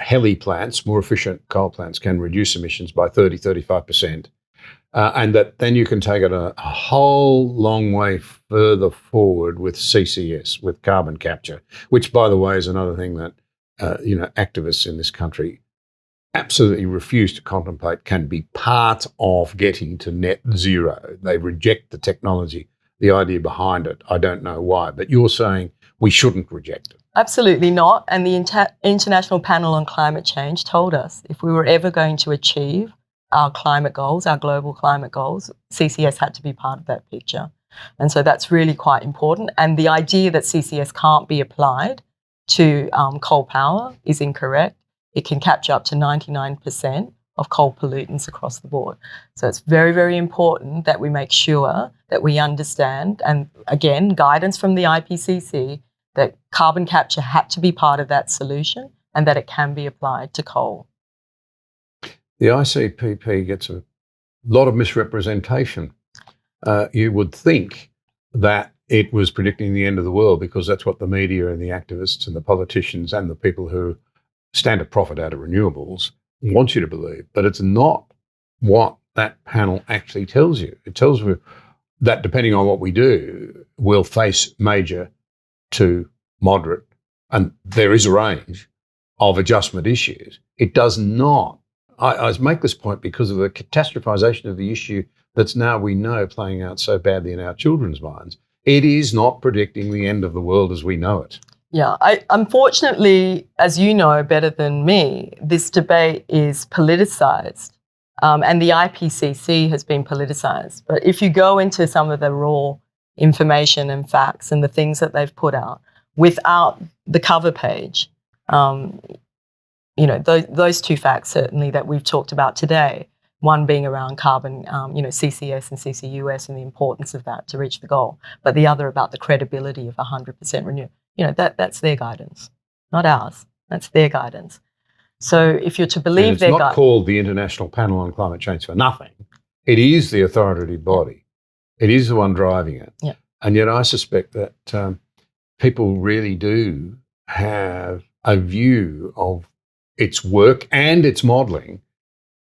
HELI plants, more efficient coal plants, can reduce emissions by 35%. And that then you can take it a whole long way further forward with CCS, with carbon capture, which, by the way, is another thing that, activists in this country absolutely refuse to contemplate can be part of getting to net zero. They reject the technology, the idea behind it. I don't know why, but you're saying we shouldn't reject it. Absolutely not. And the International Panel on Climate Change told us if we were ever going to achieve our climate goals, our global climate goals, CCS had to be part of that picture. And so that's really quite important. And the idea that CCS can't be applied to coal power is incorrect. It can capture up to 99% of coal pollutants across the board. So it's very, very important that we make sure that we understand, and again, guidance from the IPCC, that carbon capture had to be part of that solution and that it can be applied to coal. The ICPP gets a lot of misrepresentation. You would think that it was predicting the end of the world because that's what the media and the activists and the politicians and the people who stand to profit out of renewables want you to believe. But it's not what that panel actually tells you. It tells you that depending on what we do, we'll face major to moderate, and there is a range of adjustment issues. It does not. I make this point because of the catastrophization of the issue that's now we know playing out so badly in our children's minds. It is not predicting the end of the world as we know it. Yeah, unfortunately, as you know better than me, this debate is politicized, and the IPCC has been politicized. But if you go into some of the raw information and facts and the things that they've put out without the cover page, those two facts certainly that we've talked about today, one being around carbon, CCS and CCUS and the importance of that to reach the goal, but the other about the credibility of 100% renewable. That's their guidance, not ours. That's their guidance. So if you're to believe their guidance... It's not called the International Panel on Climate Change for nothing. It is the authoritative body. It is the one driving it. Yeah. And yet I suspect that people really do have a view of its work and its modelling,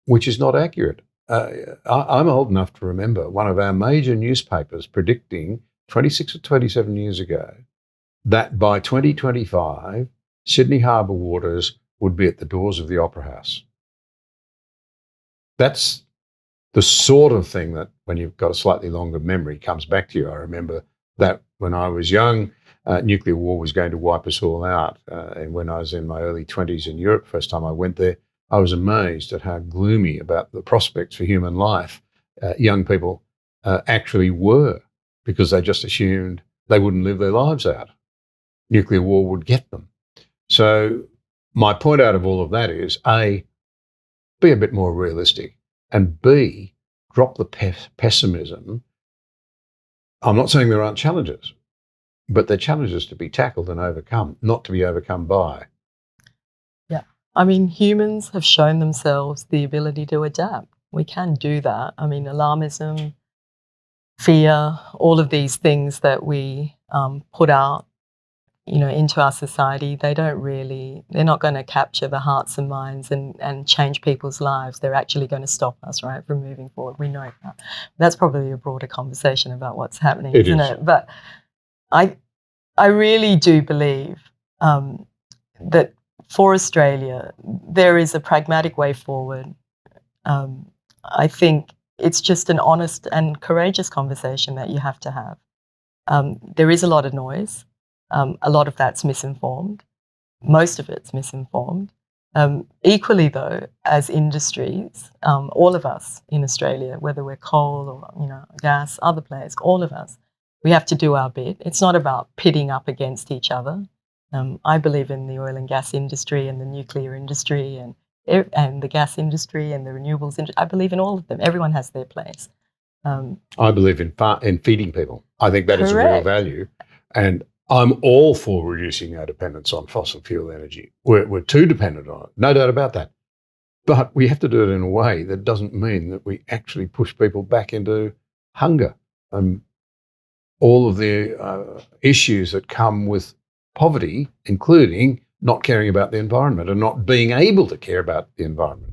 which is not accurate. I'm old enough to remember one of our major newspapers predicting 26 or 27 years ago that by 2025, Sydney Harbour waters would be at the doors of the Opera House. That's the sort of thing that, when you've got a slightly longer memory, comes back to you. I remember that when I was young, nuclear war was going to wipe us all out. And when I was in my early 20s in Europe, first time I went there, I was amazed at how gloomy about the prospects for human life young people actually were, because they just assumed they wouldn't live their lives out. Nuclear war would get them. So my point out of all of that is, A, be a bit more realistic, and B, drop the pessimism. I'm not saying there aren't challenges, but they're challenges to be tackled and overcome, not to be overcome by. Yeah. I mean, humans have shown themselves the ability to adapt. We can do that. I mean, alarmism, fear, all of these things that we put out, into our society, they're not going to capture the hearts and minds and change people's lives. They're actually going to stop us, right, from moving forward. We know that. That's probably a broader conversation about what's happening, isn't it? But I really do believe that for Australia, there is a pragmatic way forward. I think it's just an honest and courageous conversation that you have to have. There is a lot of noise. A lot of that's misinformed. Most of it's misinformed. Equally, though, as industries, all of us in Australia, whether we're coal or gas, other players, all of us, we have to do our bit. It's not about pitting up against each other. I believe in the oil and gas industry and the nuclear industry and the gas industry and the renewables industry. I believe in all of them. Everyone has their place. I believe in feeding people. I think that is a real value. And I'm all for reducing our dependence on fossil fuel energy. We're too dependent on it, no doubt about that. But we have to do it in a way that doesn't mean that we actually push people back into hunger. All of the issues that come with poverty, including not caring about the environment and not being able to care about the environment.